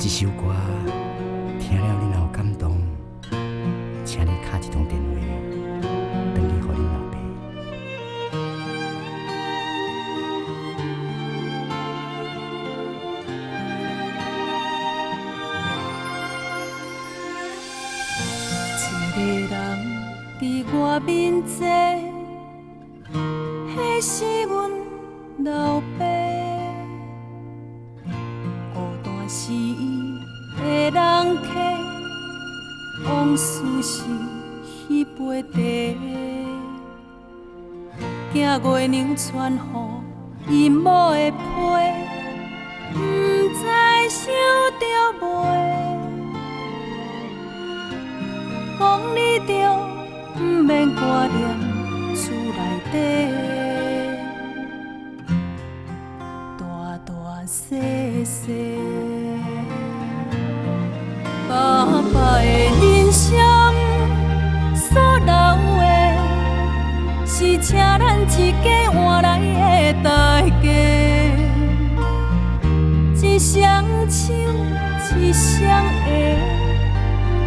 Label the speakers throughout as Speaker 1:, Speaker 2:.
Speaker 1: 这首歌听了你若有感动，请你敲一通电话，转去给恁老爸。
Speaker 2: 一个人伫我面前，迄是阮老爸。孤单是伊的人客，往事是彼杯茶。惊月娘传予伊某的批，不知收着袂。讲你着不免挂念厝内底，大大细细。爸爸的人生所留的，是请咱一家换来的代价。一双手，一双鞋。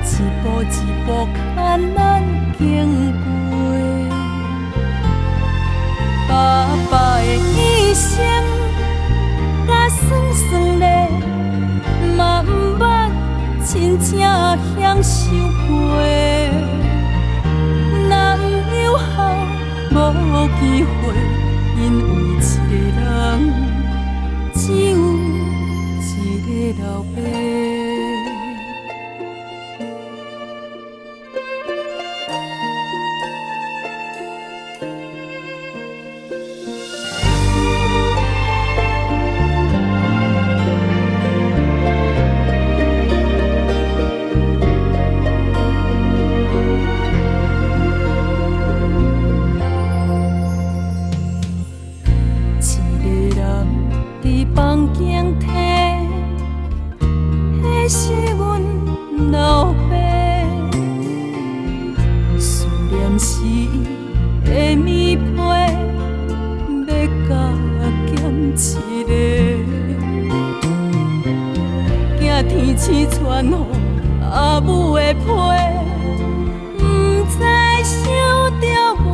Speaker 2: 一步一步牵咱经过，爸爸的一生，甲酸酸的，嘛不捌真正享受过。若不有孝，无机会，因为一个人，只有一个老爸。房间体，迄是阮老爸。思念是伊的棉被，要甲减一个。惊天星传予阿母的批，不知收着袂。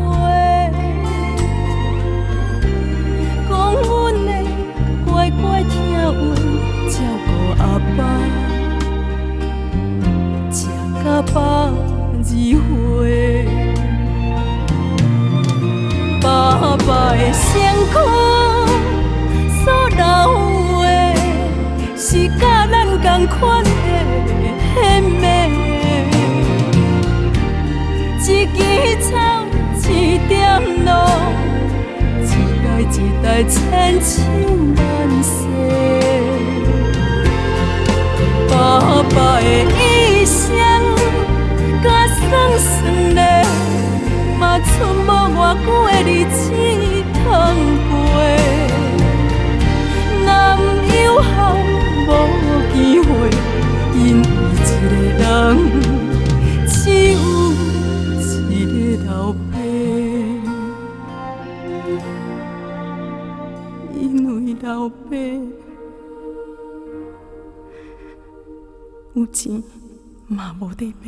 Speaker 2: 讲阮的。乖乖听话，照顾阿爸，食到120岁。爸爸的身躯所留的，是甲咱同款的血脉。一枝草，一点露。一代千秋万世，爸爸的一生，甲酸酸的，嘛剩无偌久的日子通过。若不有孝，无机会，因为一个人，只有一个老爸。因为老爸有钱嘛无得买。